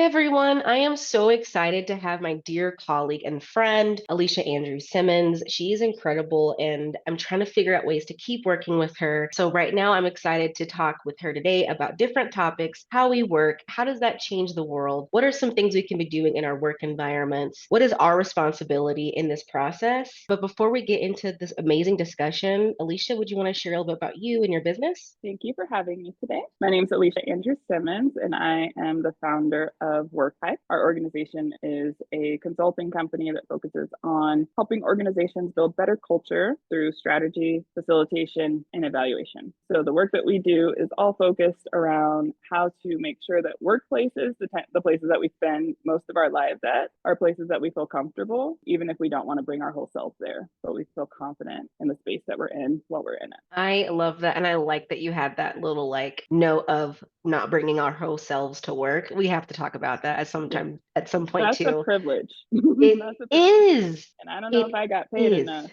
everyone. I am so excited to have my dear colleague and friend, Alisha Andrews-Simmons. She is incredible, and I'm trying to figure out ways to keep working with her. So, right now, I'm excited to talk with her today about different topics, how we work, how does that change the world? What are some things we can be doing in our work environments? What is our responsibility in this process? But before we get into this amazing discussion, Alisha, would you want to share a little bit about you and your business? Thank you for having me today. My name is Alisha Andrews-Simmons, and I am the founder of WorkHype. Our organization is a consulting company that focuses on helping organizations build better culture through strategy, facilitation, and evaluation. So the work that we do is all focused around how to make sure that workplaces, the places that we spend most of our lives at, are places that we feel comfortable, even if we don't want to bring our whole selves there, but we feel confident in the space that we're in while we're in it. I love that. And I like that you had that little like note of not bringing our whole selves to work. We have to talk about that Yeah. at some point That's a too. privilege. It That's a privilege. is. And I don't know It if I got paid is. enough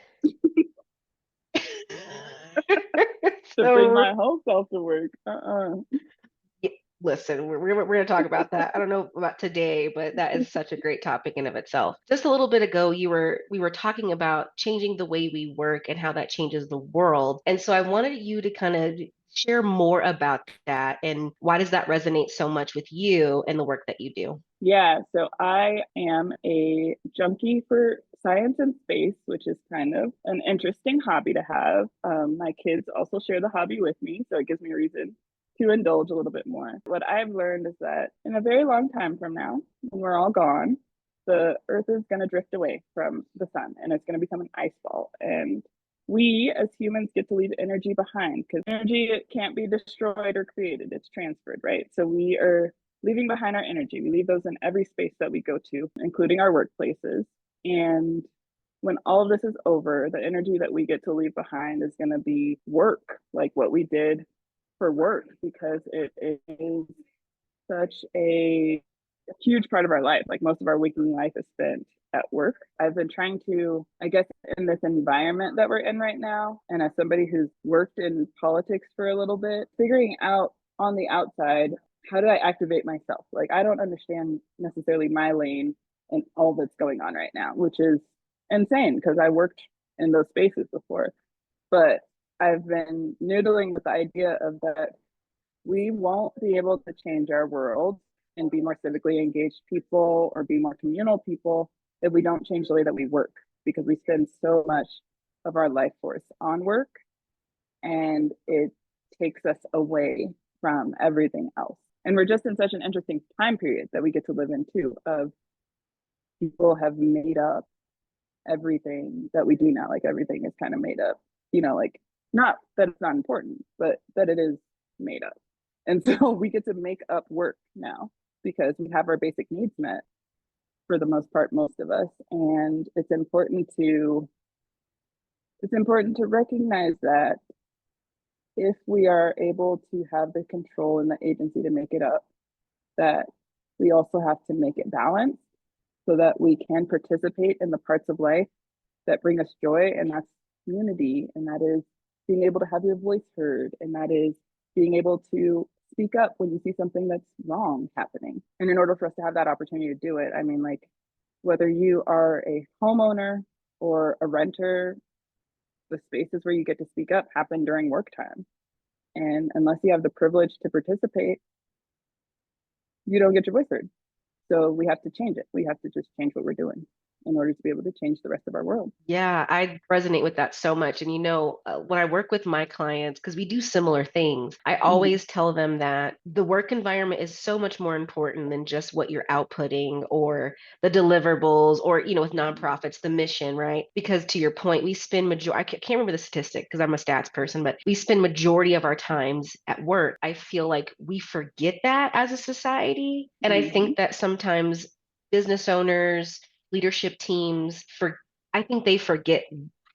to bring So my whole self to work. listen, we're going to talk about that. I don't know about today, but that is such a great topic in of itself. Just a little bit ago, we were talking about changing the way we work and how that changes the world. And so I wanted you to kind of share more about that and why does that resonate so much with you and the work that you do? Yeah, so I am a junkie for science and space, which is kind of an interesting hobby to have. My kids also share the hobby with me, so it gives me a reason to indulge a little bit more. What I've learned is that in a very long time from now, when we're all gone, the Earth is going to drift away from the sun and it's going to become an ice ball. And we as humans get to leave energy behind because energy can't be destroyed or created, it's transferred, right? So we are leaving behind our energy. We leave those in every space that we go to, including our workplaces. And when all of this is over, the energy that we get to leave behind is going to be work, like what we did for work, because it is such a huge part of our life. Like most of our waking life is spent at work. I've been trying to, I guess, in this environment that we're in right now, and as somebody who's worked in politics for a little bit, figuring out on the outside, how do I activate myself? Like, I don't understand necessarily my lane and all that's going on right now, which is insane because I worked in those spaces before. But I've been noodling with the idea of that we won't be able to change our world and be more civically engaged people or be more communal people if we don't change the way that we work, because we spend so much of our life force on work and it takes us away from everything else. And we're just in such an interesting time period that we get to live in too, of people have made up everything that we do now. Like everything is kind of made up, like not that it's not important, but that it is made up. And so we get to make up work now because we have our basic needs met for the most part, most of us. And it's important to recognize that if we are able to have the control and the agency to make it up, that we also have to make it balanced so that we can participate in the parts of life that bring us joy, and that's unity, and that is being able to have your voice heard, and that is being able to speak up when you see something that's wrong happening. And in order for us to have that opportunity to do it, I mean, like, whether you are a homeowner or a renter, the spaces where you get to speak up happen during work time. And unless you have the privilege to participate, you don't get your voice heard. So we have to change it. We have to just change what we're doing in order to be able to change the rest of our world. Yeah, I resonate with that so much. And when I work with my clients, because we do similar things, I Mm-hmm. always tell them that the work environment is so much more important than just what you're outputting or the deliverables or, with nonprofits, the mission, right? Because to your point, we spend I can't remember the statistic because I'm a stats person, but we spend majority of our times at work. I feel like we forget that as a society. And I Mm-hmm. think that sometimes business owners, leadership teams, for I think they forget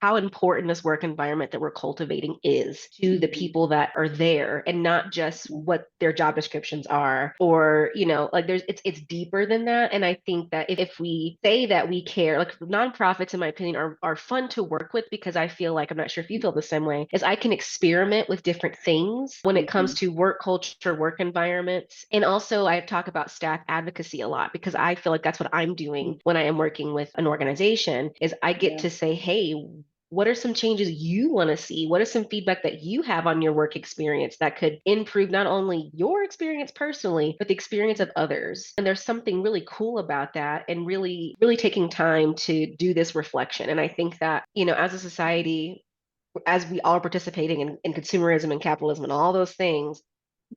how important this work environment that we're cultivating is to the Mhm. people that are there, and not just Yeah. what their job descriptions are, or like it's deeper than that. And I think that if we say that we care, like nonprofits in my opinion are fun to work with, because I feel like, I'm not sure if you feel the same way, is I can experiment with different things when it comes Mhm. to work culture, work environments. And also I talk about staff advocacy a lot, because I feel like that's what I'm doing when I am working with an organization, is I get Yeah. to say, hey, what are some changes you want to see? What is some feedback that you have on your work experience that could improve not only your experience personally, but the experience of others? And there's something really cool about that, and really, really taking time to do this reflection. And I think that, as a society, as we all are participating in consumerism and capitalism and all those things,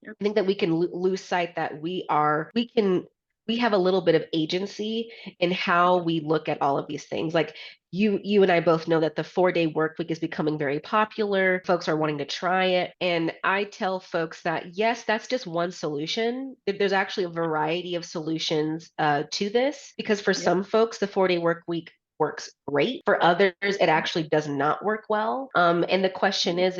Yep. I think that we can lose sight that we have a little bit of agency in how Yeah. we look at all of these things. Like you and I both know that the 4-day work week is becoming very popular. Folks are wanting to try it. And I tell folks that yes, that's just one solution. There's actually a variety of solutions to this, because for Yep. some folks, the 4-day work week works great. For others, it actually does not work well. And the question Yeah.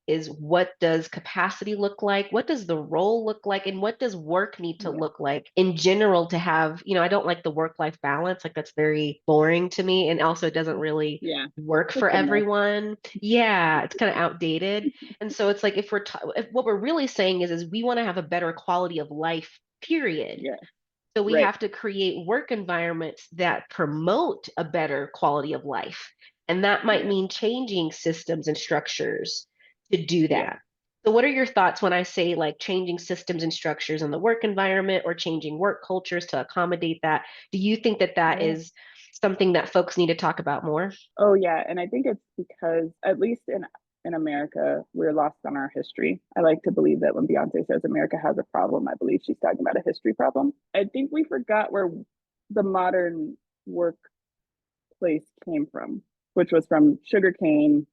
is what does capacity look like? What does the role look like? And what does work need to Yeah. look like in general to have, I don't like the work-life balance. Like that's very boring to me. And also it doesn't really Yeah. work for It's a myth. everyone. Yeah, it's kind of outdated. And so it's like if what we're really saying is we want to have a better quality of life, period. Yeah. So we Right. have to create work environments that promote a better quality of life. And that might Yeah. mean changing systems and structures to do Yeah. that. So, what are your thoughts when I say like changing systems and structures in the work environment, or changing work cultures to accommodate that? Do you think that that Yeah. is something that folks need to talk about more? Oh yeah, and I think it's because at least in America, we're lost on our history. I like to believe that when Beyonce says America has a problem, I believe she's talking about a history problem. I think we forgot where the modern workplace came from, which was from sugarcane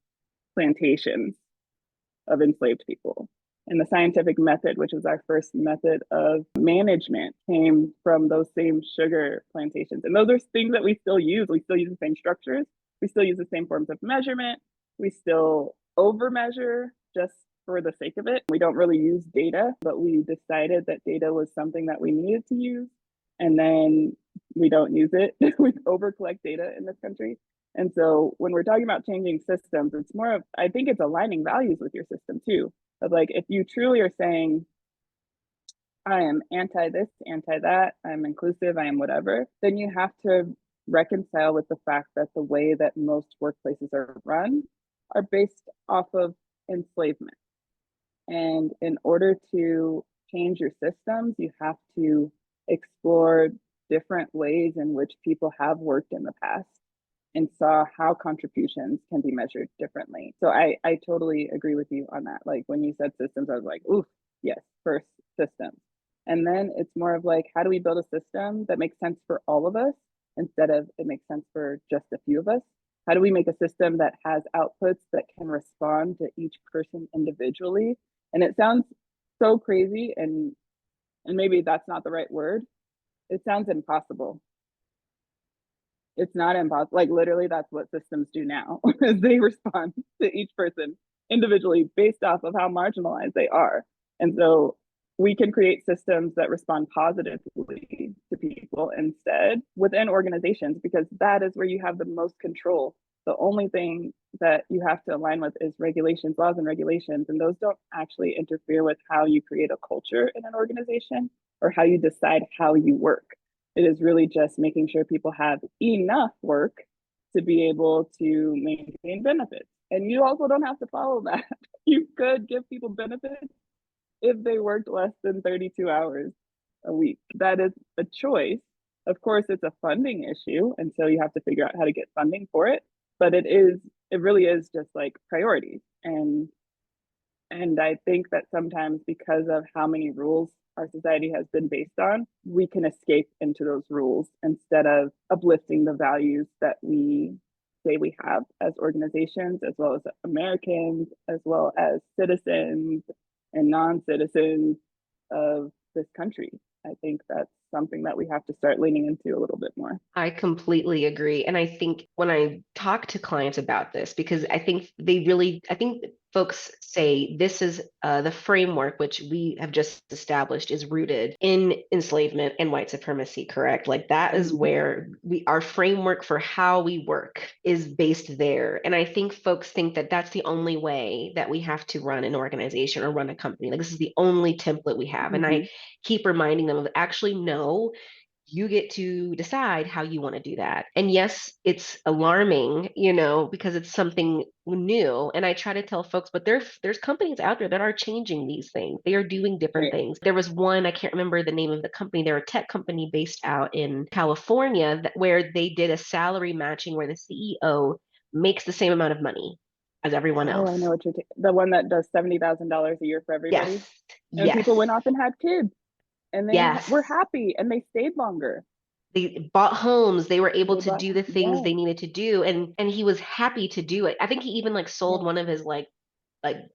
plantations of enslaved people. And the scientific method, which was our first method of management, came from those same sugar plantations. And those are things that we still use. We still use the same structures. We still use the same forms of measurement. We still over measure just for the sake of it. We don't really use data, but we decided that data was something that we needed to use. And then we don't use it. We over collect data in this country. And so when we're talking about changing systems, it's more of, I think it's aligning values with your system too. Of like, if you truly are saying, I am anti this, anti that, I'm inclusive, I am whatever, then you have to reconcile with the fact that the way that most workplaces are run are based off of enslavement. And in order to change your systems, you have to explore different ways in which people have worked in the past and saw how contributions can be measured differently. So I totally agree with you on that. Like when you said systems, I was like, ooh, yes, first systems. And then it's more of like, how do we build a system that makes sense for all of us instead of it makes sense for just a few of us? How do we make a system that has outputs that can respond to each person individually? And it sounds so crazy, and maybe that's not the right word. It sounds impossible. It's not impossible. Like literally, that's what systems do now. Is they respond to each person individually based off of how marginalized they are. And so we can create systems that respond positively to people instead within organizations, because that is where you have the most control. The only thing that you have to align with is regulations, laws, and regulations. And those don't actually interfere with how you create a culture in an organization or how you decide how you work. It is really just making sure people have enough work to be able to maintain benefits. And you also don't have to follow that. You could give people benefits if they worked less than 32 hours a week. That is a choice. Of course, it's a funding issue. And so you have to figure out how to get funding for it. But it really is just like priorities. And I think that sometimes because of how many rules our society has been based on, we can escape into those rules instead of uplifting the values that we say we have as organizations, as well as Americans, as well as citizens and non citizens of this country. I think that's something that we have to start leaning into a little bit more. I completely agree. And I think when I talk to clients about this, because I think folks say this is the framework which we have just established is rooted in enslavement and white supremacy, correct? Like that is Mhm. where our framework for how we work is based there. And I think folks think that that's the only way that we have to run an organization or run a company. Like this is the only template we have. And I Mhm. keep reminding them of actually no, you get to decide how you want to do that. And yes, it's alarming, because it's something new. And I try to tell folks, but there's companies out there that are changing these things. They are doing different Right. things. There was one, I can't remember the name of the company. They're a tech company based out in California where they did a salary matching where the CEO makes the same amount of money as everyone Oh, I else. know what you're the one that does $70,000 a year for everybody. Yes. And Yes. people went off and had kids and they were Yes. happy and they stayed longer. They bought homes, they were able They to bought, do the things yeah, they needed to do, and he was happy to do it. I think he even like sold yeah, one of his like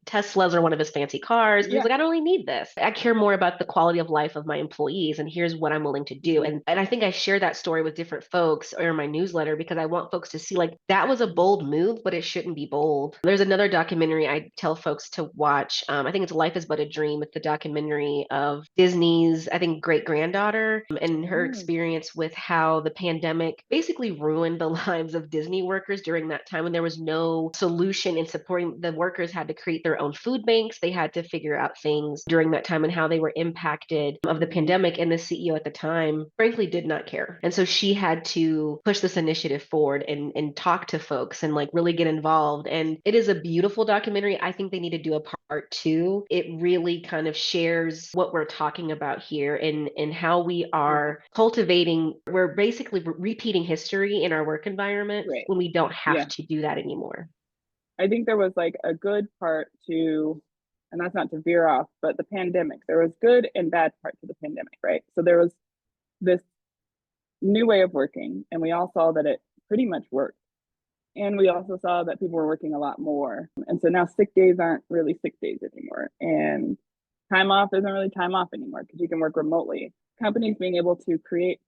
Teslas or one of his fancy cars. He was yeah. like, I don't really need this. I care more about the quality of life of my employees, and here's what I'm willing to do. Mhm. And I think I share that story with different folks or in my newsletter because I want folks to see like that was a Mhm. bold move, but it shouldn't be bold. There's another documentary I tell folks to watch. I think it's Life is But a Dream. It's the documentary of Disney's, I think, great granddaughter and her Oh, experience with how the pandemic basically ruined the lives of Disney workers during that time when there was no solution in supporting the workers had to create their own food banks. They had to figure out things during that time and how they were impacted of the mhm. pandemic. And the CEO at the time, frankly, did not care. And so she had to push this initiative forward and talk to folks and like really get involved. And it is a beautiful documentary. I think they need to do a part two. It really kind of shares what we're talking about here and how we Yeah, are cultivating, we're basically repeating history in our work environment right. when we don't have Yeah. to do that anymore. I think there was like a good part to, and that's not to veer off, but the pandemic, there was good and bad parts of the pandemic, right? So there was this new way of working, and we all saw that it pretty much worked. And we also saw that people were working a lot more. And so now sick days aren't really sick days anymore. And time off isn't really time off anymore because you can work remotely. Companies being able to create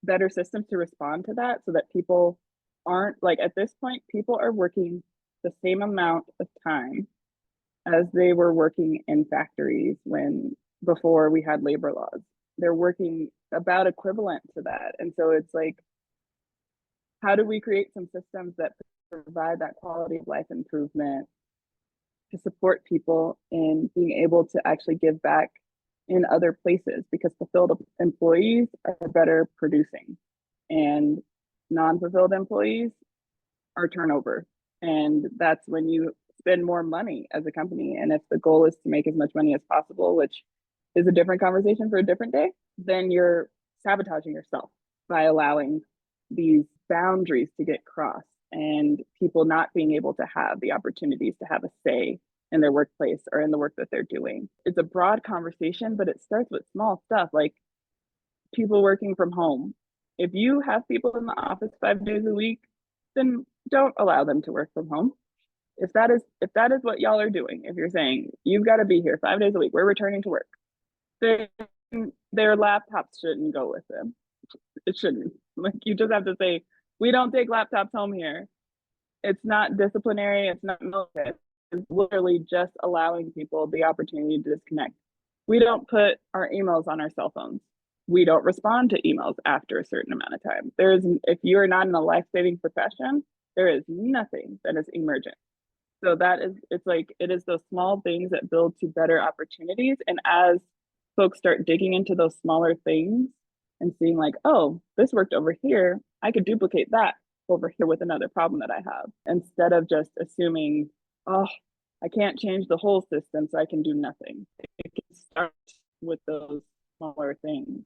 better systems to respond to that so that people aren't like at this point, people are working the same amount of time as they were working in factories when before we had labor laws. They're working about equivalent to that. And so it's like, how do we create some systems that provide that quality of life improvement to support people in being able to actually give back in other places because fulfilled employees are better producing and non-fulfilled employees are turnover. And that's when you spend more money as a company. And if the goal is to make as much money as possible, which is a different conversation for a different day, then you're sabotaging yourself by allowing these boundaries to get crossed and people not being able to have the opportunities to have a say in their workplace or in the work that they're doing. It's a broad conversation, but it starts with small stuff like people working from home. If you have people in the office 5 days a week, then don't allow them to work from home. If that is what y'all are doing, if you're saying you've got to be here 5 days a week, we're returning to work, then their laptops shouldn't go with them. It shouldn't. Like you just have to say, we don't take laptops home here. It's not disciplinary, it's not military. It's literally just allowing people the opportunity to disconnect. We don't put our emails on our cell phones. We don't respond to emails after a certain amount of time. If you are not in a life-saving profession, there is nothing that is emergent. So it's like, it is those small things that build to better opportunities. And as folks start digging into those smaller things and seeing like, oh, this worked over here, I could duplicate that over here with another problem that I have, instead of just assuming, oh, I can't change the whole system, so I can do nothing. It can start with those smaller things.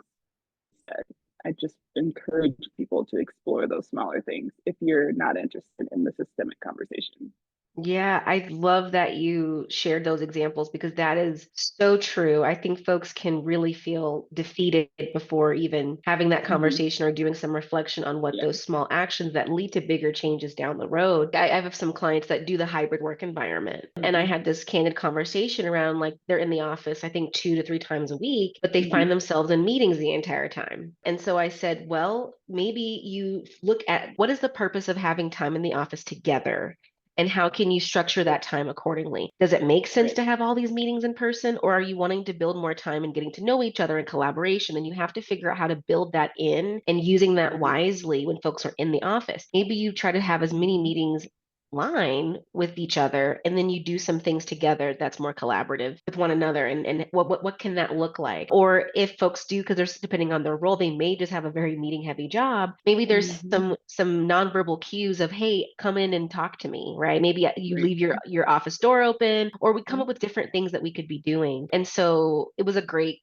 I just encourage people to explore those smaller things if you're not interested in the systemic conversation. Yeah, I love that you shared those examples because that is so true. I think folks can really feel defeated before even having that Hmm. conversation or doing some reflection on what Yeah. those small actions that lead to bigger changes down the road. I have some clients that do the hybrid work environment, and I Hmm. had this candid conversation around like they're in the office, I think 2 to 3 times a week, but they Hmm. find themselves in meetings the entire time. And so I said, well, maybe you look at what is the purpose of having time in the office together and how can you structure that time accordingly? Does it make sense Right. to have all these meetings in person, or are you wanting to build more time and getting to know each other in collaboration? And you have to figure out how to build that in and using that Right. wisely when folks are in the office. Maybe you try to have as many Hmm. meetings line with each other and then you do some things together that's more collaborative with one another and what can that look like, or if folks do, because there's depending on their role, they may just have a very meeting heavy job, maybe there's Hmm. some nonverbal cues of, hey, come in and talk to me, right? Maybe you Right. leave your office door open, or we come Yeah. up with different things that we could be doing. And so it was a great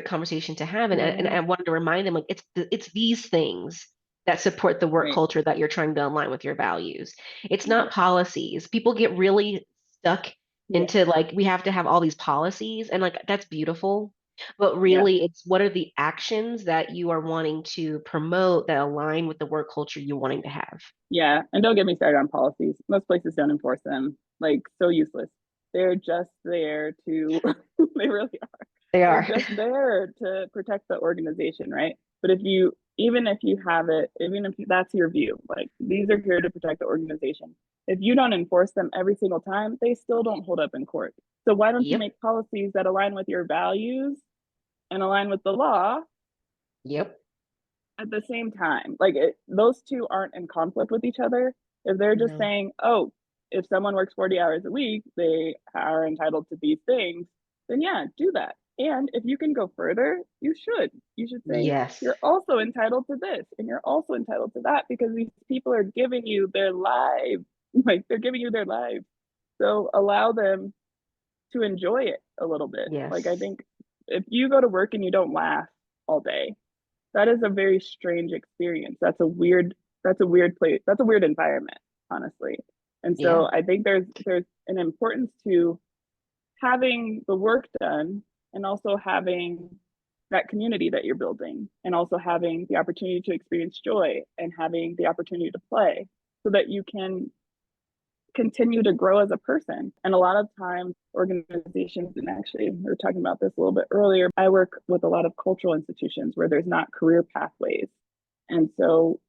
conversation to have, and Yeah. I wanted to remind them like it's these things that support the work Right. culture that you're trying to align with your values. It's not Right. policies. People get really stuck Yeah. into like we have to have all these policies, and like that's beautiful. But Yeah. really, it's what are the actions that you are wanting to promote that align with the work culture you're wanting to have? Yeah. And don't get me started on policies. Most places don't enforce them. Like, so useless. They're just there to, they really are. They They're are. just there to protect the organization, right? But if you, even if you have it, even if that's your view, like these are here to protect the organization. If you don't enforce them every single time, they still don't hold up in court. So why don't you Yep. make policies that align with your values and align with the law Yep. at the same time? Like those two aren't in conflict with each other. If they're just No. saying, oh, if someone works 40 hours a week, they are entitled to these things, then yeah, do that. And if you can go further, you should. You should say, Yes. you're also entitled to this and you're also entitled to that because these people are giving you their lives. Like they're giving you their lives. So allow them to enjoy it a little bit. Like I Yes. think if you go to work and you don't laugh all day, that is a very strange experience. That's a weird place. That's a weird environment, honestly. And so Yeah. I think there's an importance to having the work done and also having that community that you're building and also having the opportunity to experience joy and having the opportunity to play so that you can continue to grow as a person. And a lot of times, organizations, and actually, we were talking about this a little bit earlier. I work with a lot of cultural institutions where there's not career pathways. And so,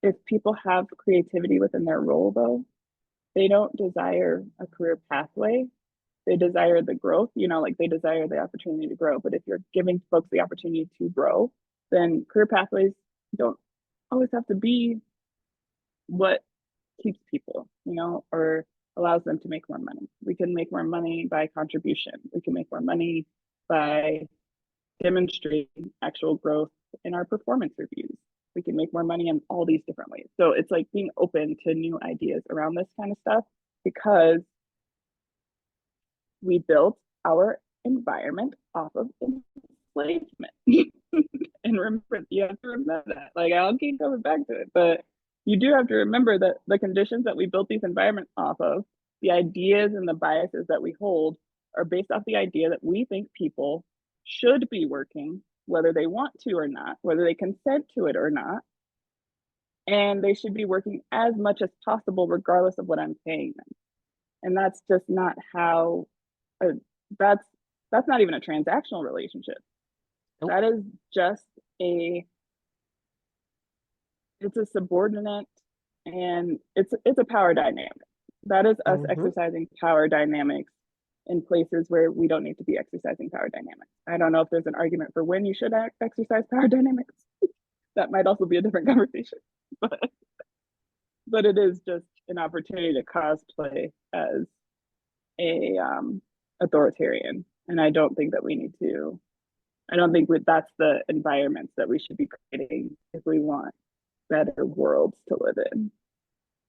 if people have creativity within their role, though, they don't desire a career pathway. They desire the growth, like they desire the opportunity to grow. But if you're giving folks the opportunity to grow, then career pathways don't always have to be what keeps people, or allows them to make more money. We can make more money by contribution. We can make more money by demonstrating actual growth in our performance reviews. We can make more money in all these different ways. So it's like being open to new ideas around this kind of stuff because we built our environment off of enslavement. And remember, you have to remember that. Like I'll keep coming back to it, but you do have to remember that the conditions that we built these environments off of, the ideas and the biases that we hold, are based off the idea that we think people should be working, whether they want to or not, whether they consent to it or not, and they should be working as much as possible, regardless of what I'm paying them. And that's just not how. Uh, that's that's not even a transactional relationship. Nope. That is just a it's a subordinate, and it's a power dynamic. That is us Hmm. exercising power dynamics in places where we don't need to be exercising power dynamics. I don't know if there's an argument for when you should exercise power dynamics. That might also be a different conversation, but it is just an opportunity to cosplay as a authoritarian, and I don't think that we need to. I don't think that's the environments that we should be creating if we want better worlds to live in.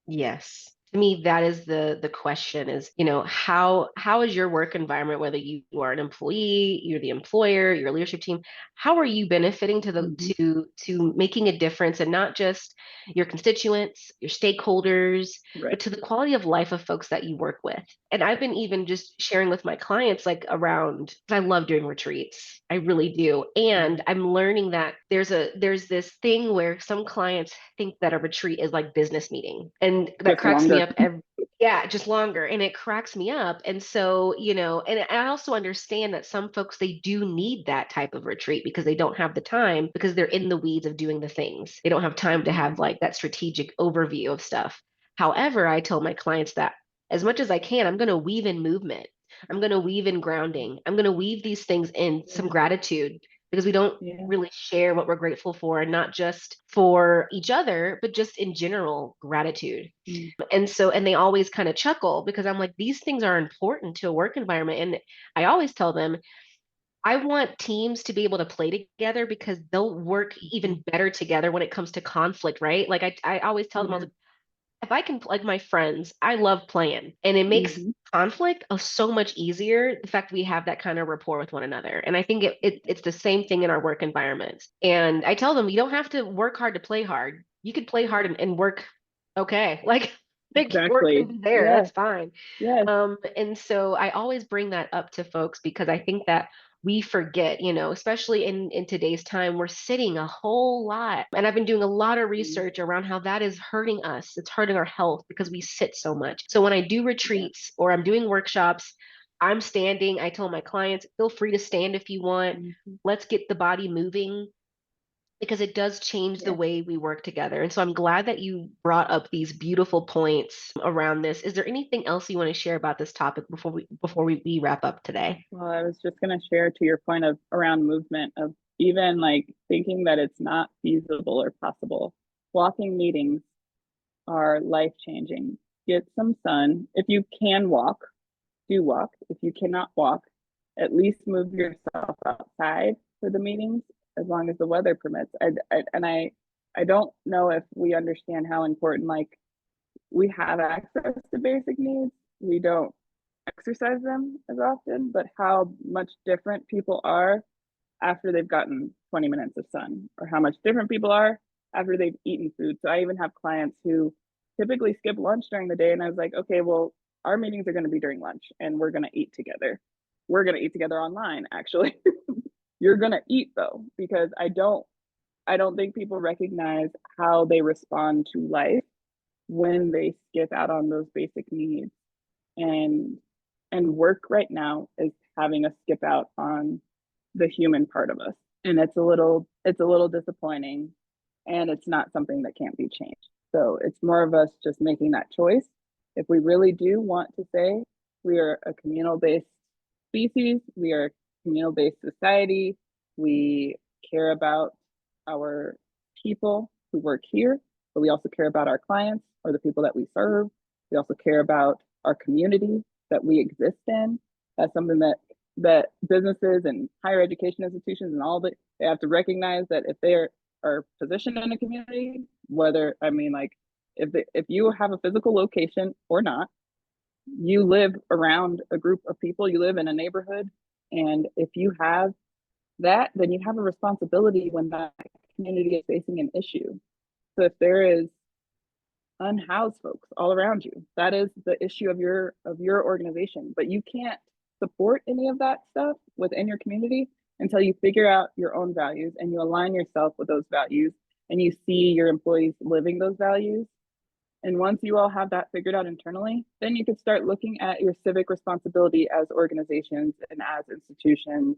Yes. to me, that is the question is, how is your work environment, whether you are an employee, you're the employer, your leadership team, how are you benefiting to the Hmm. to making a difference, and not just your constituents, your stakeholders, Right. but to the quality of life of folks that you work with. And I've been even just sharing with my clients, like around, I love doing retreats. I really do. And Mhm. I'm learning that there's this thing where some clients think that a retreat is like business meeting. And that Just cracks me longer. up yeah, just longer. And it cracks me up. And so, and I also understand that some folks, they do need that type of retreat because they don't have the time, because they're in the weeds of doing the things. They don't have time to have Mhm. like that strategic overview of stuff. However, I tell my clients that as much as I can, I'm going to weave in movement. I'm going to weave in grounding. I'm going to weave these things in, some Yeah. gratitude, because we don't Yeah. really share what we're grateful for, and not just for each other, but just in general gratitude. Mm. And so, and they always kind of chuckle because I'm like, these things are important to a work environment. And I always tell them, I want teams to be able to play together because they'll work Mhm. even better together when it comes to conflict, right? Like I always tell them, I was Yeah. like, if I can, like my friends, I love playing, and it makes Hmm. conflict so much easier. The fact we have that kind of rapport with one another. And I think it's the same thing in our work environments. And I tell them, you don't have to work hard to play hard. You could play hard and work okay. Like work can Exactly. be there. Yeah. That's fine. Yes. And so I always bring that up to folks because I think that we forget, especially in today's time, we're sitting a whole lot. And I've been doing a lot of Mm. research around how that is hurting us. It's hurting our health because we sit so much. So when I do Yeah. retreats or I'm doing workshops, I'm standing. I tell my clients, feel free to stand if you want. Hmm. Let's get the body moving, because it does change the Yeah. way we work together. And so I'm glad that you brought up these beautiful points around this. Is there anything else you want to share about this topic before we wrap up today? Well, I was just going to share to your point of around movement of even like thinking that it's not feasible or possible. Walking meetings are life changing. Get some sun. If you can walk, do walk. If you cannot walk, at least move yourself outside for the meetings as long as the weather permits. I don't know if we understand how important, like, we have access to basic needs. We don't exercise them as often, but how much different people are after they've gotten 20 minutes of sun, or how much different people are after they've eaten food. So I even have clients who typically skip lunch during the day. And I was like, okay, well, our meetings are going to be during lunch and we're going to eat together. We're going to eat together online, actually. You're going to eat though, because I don't think people recognize how they respond to life when they skip out on those basic needs. And work right now is having us skip out on the human part of us. And it's a little disappointing, and it's not something that can't be changed. So it's more of us just making that choice. If we really do want to say we are a communal based species, we are a communal based society, we care about our people who work here, but we also care about our clients or the people that we serve. We also care about our community that we exist in. That's something that businesses and higher education institutions and all that, they have to recognize that if they are positioned in a community, whether, I mean, like, if you have a physical location or not, you live around a group of people, you live in a neighborhood, and if you have that, then you have a responsibility when that community is facing an issue. So if there is unhoused folks all around you, that is the issue of your organization. But you can't support any of that stuff within your community until you figure out your own values and you align yourself with those values and you see your employees living those values. And once you all have that figured out internally, then you can start looking at your civic responsibility as organizations and as institutions,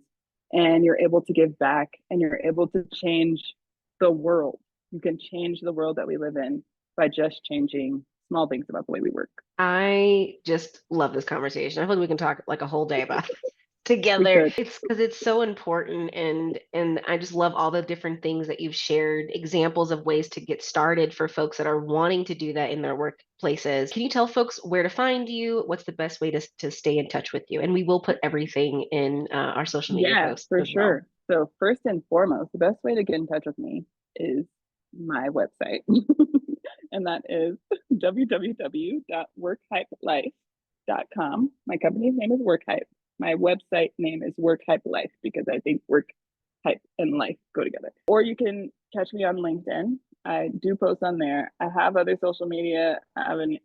and you're able to give back and you're able to change the world. You can change the world that we live in by just changing small things about the way we work. I just love this conversation. I feel like we can talk like a whole day about We together. could. It's because it's so important, and I just love all the different things that you've shared, examples of ways to get started for folks that are wanting to do that in their workplaces. Can you tell folks where to find you? What's the best way to stay in touch with you? And we will put everything in our social media Yeah, posts for as well. sure. So, first and foremost, the best way to get in touch with me is my website. And that is www.workhypelife.com. My company's name is Workhype. My website name is Workhype Life because I think work, hype, and life go together. Or you can catch me on LinkedIn. I do post on there. I have other social media.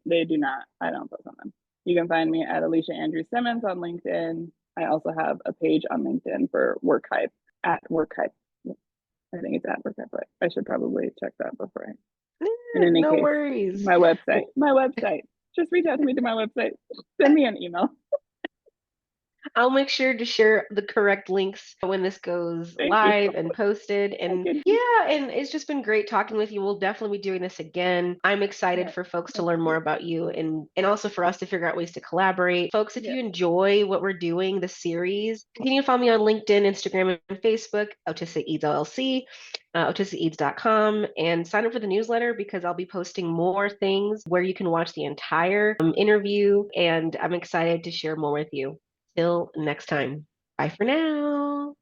They do not. I don't post on them. You can find me at Alisha Andrews-Simmons on LinkedIn. I also have a page on LinkedIn for Workhype at Workhype. I think it's at Workhype, but I should probably check that before I. In any No case, worries. my website. Just reach out to me through my website. Send me an email. I'll make sure to share the correct links when this goes Thank you. live and posted. And yeah, and it's just been great talking with you. We'll definitely be doing this again. I'm excited Yeah, for folks to that's learn more great. about you and also for us to figure out ways to collaborate. Folks, if Yeah. you enjoy what we're doing, the series, continue to follow me on LinkedIn, Instagram, and Facebook, Otisa Eads LLC, otisaeads.com, and sign up for the newsletter because I'll be posting more things where you can watch the entire interview. And I'm excited to share more with you. Till next time. Bye for now.